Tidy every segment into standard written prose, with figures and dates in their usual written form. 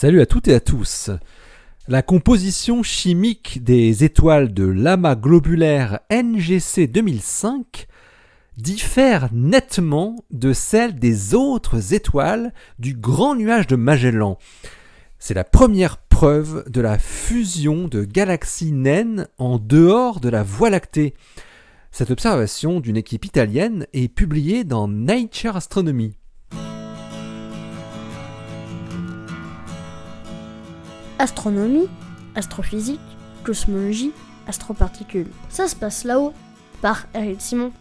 Salut à toutes et à tous. La composition chimique des étoiles de l'amas globulaire NGC 2005 diffère nettement de celle des autres étoiles du Grand Nuage de Magellan. C'est la première preuve de la fusion de galaxies naines en dehors de la Voie lactée. Cette observation d'une équipe italienne est publiée dans Nature Astronomy. Astronomie, astrophysique, cosmologie, astroparticules. Ça se passe là-haut, par Eric Simon.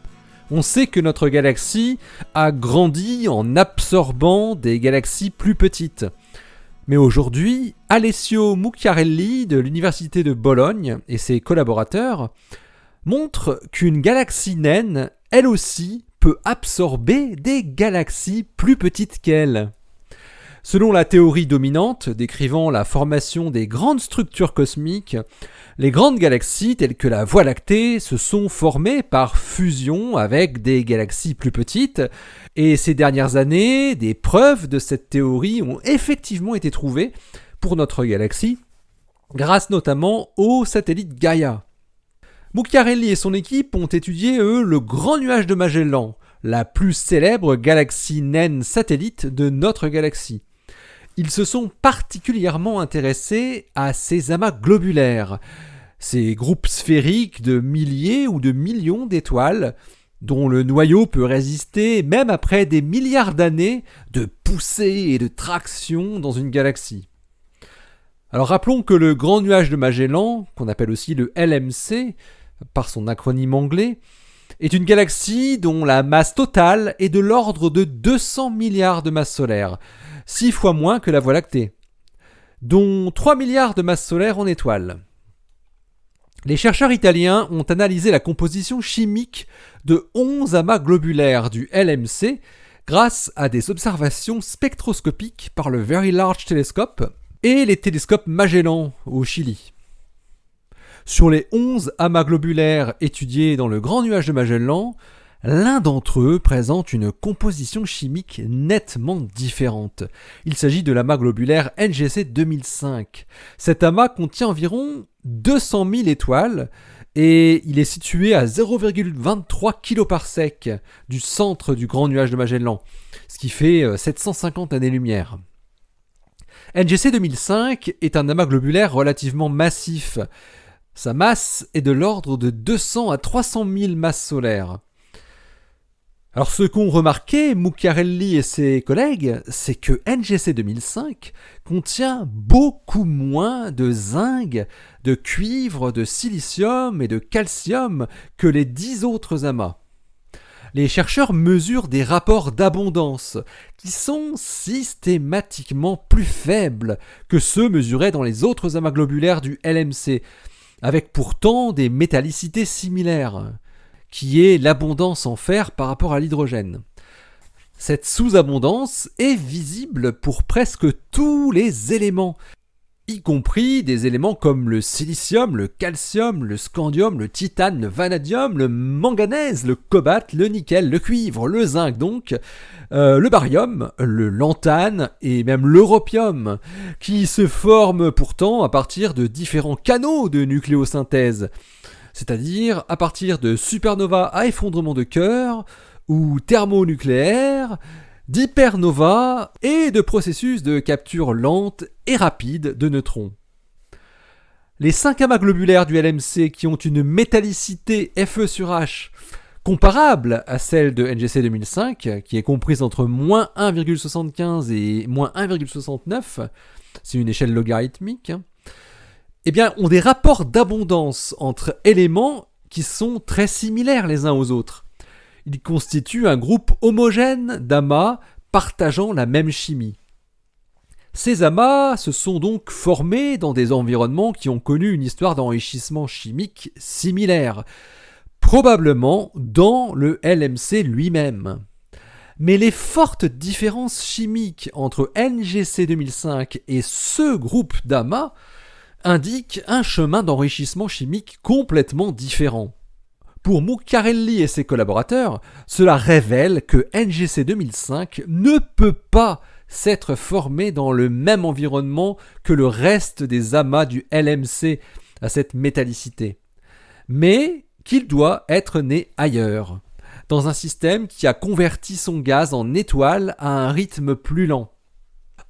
On sait que notre galaxie a grandi en absorbant des galaxies plus petites. Mais aujourd'hui, Alessio Mucciarelli de l'Université de Bologne et ses collaborateurs montrent qu'une galaxie naine, elle aussi, peut absorber des galaxies plus petites qu'elle. Selon la théorie dominante décrivant la formation des grandes structures cosmiques, les grandes galaxies telles que la Voie lactée se sont formées par fusion avec des galaxies plus petites, et ces dernières années, des preuves de cette théorie ont effectivement été trouvées pour notre galaxie, grâce notamment au satellite Gaia. Mucciarelli et son équipe ont étudié, le Grand Nuage de Magellan, la plus célèbre galaxie naine satellite de notre galaxie. Ils se sont particulièrement intéressés à ces amas globulaires, ces groupes sphériques de milliers ou de millions d'étoiles, dont le noyau peut résister même après des milliards d'années de poussée et de traction dans une galaxie. Alors rappelons que le Grand Nuage de Magellan, qu'on appelle aussi le LMC, par son acronyme anglais, est une galaxie dont la masse totale est de l'ordre de 200 milliards de masses solaires, 6 fois moins que la Voie lactée, dont 3 milliards de masses solaires en étoiles. Les chercheurs italiens ont analysé la composition chimique de 11 amas globulaires du LMC grâce à des observations spectroscopiques par le Very Large Telescope et les télescopes Magellan au Chili. Sur les 11 amas globulaires étudiés dans le Grand Nuage de Magellan, l'un d'entre eux présente une composition chimique nettement différente. Il s'agit de l'amas globulaire NGC 2005. Cet amas contient environ 200 000 étoiles et il est situé à 0,23 kPa du centre du Grand Nuage de Magellan, ce qui fait 750 années-lumière. NGC 2005 est un amas globulaire relativement massif. Sa masse est de l'ordre de 200 à 300 000 masses solaires. Alors ce qu'ont remarqué Mucciarelli et ses collègues, c'est que NGC 2005 contient beaucoup moins de zinc, de cuivre, de silicium et de calcium que les 10 autres amas. Les chercheurs mesurent des rapports d'abondance qui sont systématiquement plus faibles que ceux mesurés dans les autres amas globulaires du LMC, avec pourtant des métallicités similaires, qui est l'abondance en fer par rapport à l'hydrogène. Cette sous-abondance est visible pour presque tous les éléments, y compris des éléments comme le silicium, le calcium, le scandium, le titane, le vanadium, le manganèse, le cobalt, le nickel, le cuivre, le zinc donc, le barium, le lantane et même l'europium, qui se forment pourtant à partir de différents canaux de nucléosynthèse, c'est-à-dire à partir de supernovas à effondrement de cœur ou thermonucléaires, d'hypernovas et de processus de capture lente et rapide de neutrons. Les 5 amas globulaires du LMC qui ont une métallicité Fe sur H comparable à celle de NGC 2005, qui est comprise entre moins 1,75 et moins 1,69, c'est une échelle logarithmique, eh bien, ont des rapports d'abondance entre éléments qui sont très similaires les uns aux autres. Ils constituent un groupe homogène d'amas partageant la même chimie. Ces amas se sont donc formés dans des environnements qui ont connu une histoire d'enrichissement chimique similaire, probablement dans le LMC lui-même. Mais les fortes différences chimiques entre NGC 2005 et ce groupe d'amas indiquent un chemin d'enrichissement chimique complètement différent. Pour Mucciarelli et ses collaborateurs, cela révèle que NGC 2005 ne peut pas s'être formé dans le même environnement que le reste des amas du LMC à cette métallicité, mais qu'il doit être né ailleurs, dans un système qui a converti son gaz en étoile à un rythme plus lent.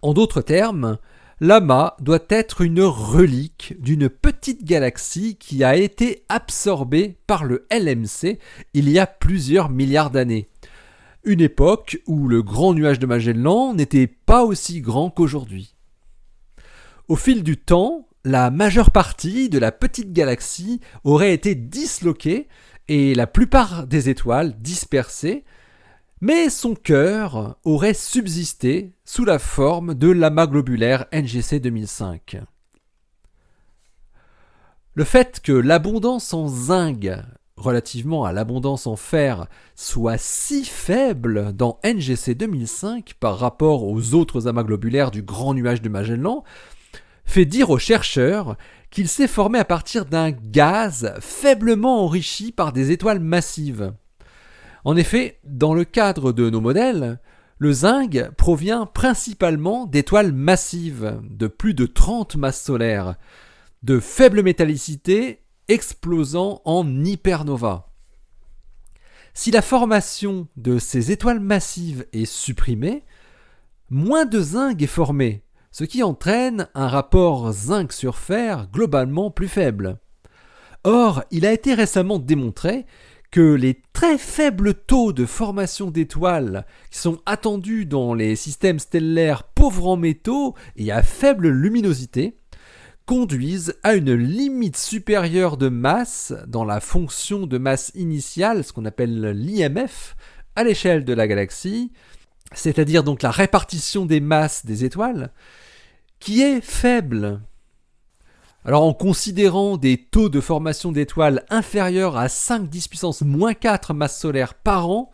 En d'autres termes, l'amas doit être une relique d'une petite galaxie qui a été absorbée par le LMC il y a plusieurs milliards d'années. Une époque où le grand nuage de Magellan n'était pas aussi grand qu'aujourd'hui. Au fil du temps, la majeure partie de la petite galaxie aurait été disloquée et la plupart des étoiles dispersées, mais son cœur aurait subsisté sous la forme de l'amas globulaire NGC 2005. Le fait que l'abondance en zinc relativement à l'abondance en fer soit si faible dans NGC 2005 par rapport aux autres amas globulaires du grand nuage de Magellan fait dire aux chercheurs qu'il s'est formé à partir d'un gaz faiblement enrichi par des étoiles massives. En effet, dans le cadre de nos modèles, le zinc provient principalement d'étoiles massives de plus de 30 masses solaires, de faible métallicité explosant en hypernova. Si la formation de ces étoiles massives est supprimée, moins de zinc est formé, ce qui entraîne un rapport zinc sur fer globalement plus faible. Or, il a été récemment démontré que les très faibles taux de formation d'étoiles qui sont attendus dans les systèmes stellaires pauvres en métaux et à faible luminosité conduisent à une limite supérieure de masse dans la fonction de masse initiale, ce qu'on appelle l'IMF, à l'échelle de la galaxie, c'est-à-dire donc la répartition des masses des étoiles, qui est faible. Alors en considérant des taux de formation d'étoiles inférieurs à 5-10 puissance moins 4 masses solaires par an,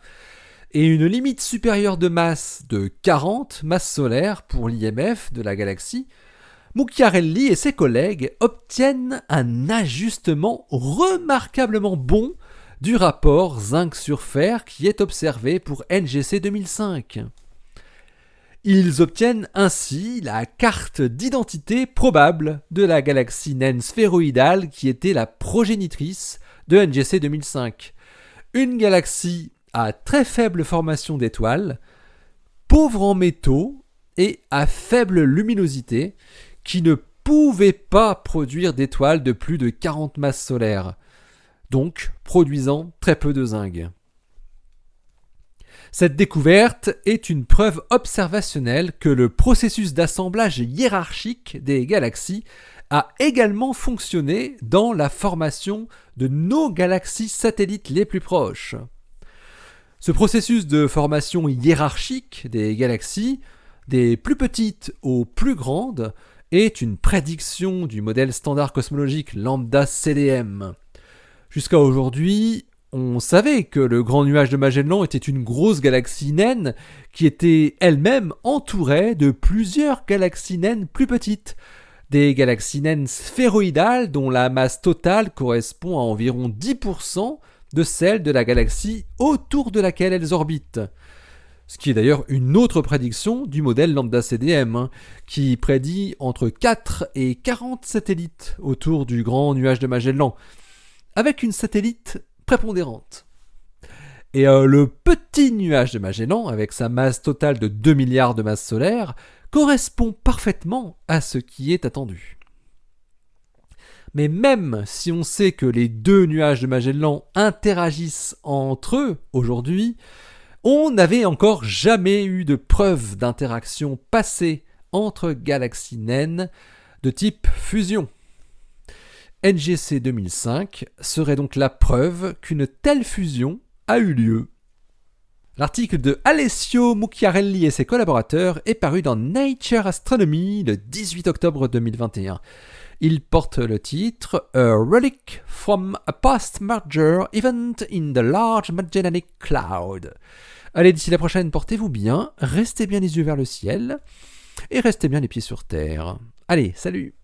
et une limite supérieure de masse de 40 masses solaires pour l'IMF de la galaxie, Mucciarelli et ses collègues obtiennent un ajustement remarquablement bon du rapport zinc sur fer qui est observé pour NGC 2005. Ils obtiennent ainsi la carte d'identité probable de la galaxie naine sphéroïdale qui était la progénitrice de NGC 2005. Une galaxie à très faible formation d'étoiles, pauvre en métaux et à faible luminosité, qui ne pouvait pas produire d'étoiles de plus de 40 masses solaires, donc produisant très peu de zinc. Cette découverte est une preuve observationnelle que le processus d'assemblage hiérarchique des galaxies a également fonctionné dans la formation de nos galaxies satellites les plus proches. Ce processus de formation hiérarchique des galaxies, des plus petites aux plus grandes, est une prédiction du modèle standard cosmologique lambda CDM. Jusqu'à aujourd'hui, on savait que le grand nuage de Magellan était une grosse galaxie naine qui était elle-même entourée de plusieurs galaxies naines plus petites, des galaxies naines sphéroïdales dont la masse totale correspond à environ 10% de celle de la galaxie autour de laquelle elles orbitent. Ce qui est d'ailleurs une autre prédiction du modèle lambda CDM, qui prédit entre 4 et 40 satellites autour du grand nuage de Magellan, avec une satellite prépondérante. Et le petit nuage de Magellan, avec sa masse totale de 2 milliards de masses solaires, correspond parfaitement à ce qui est attendu. Mais même si on sait que les deux nuages de Magellan interagissent entre eux aujourd'hui, on n'avait encore jamais eu de preuve d'interaction passée entre galaxies naines de type fusion. NGC 2005 serait donc la preuve qu'une telle fusion a eu lieu. L'article de Alessio Mucciarelli et ses collaborateurs est paru dans Nature Astronomy le 18 octobre 2021. Il porte le titre « A Relic from a Post-Merger Event in the Large Magellanic Cloud ». Allez, d'ici la prochaine, portez-vous bien, restez bien les yeux vers le ciel et restez bien les pieds sur terre. Allez, salut!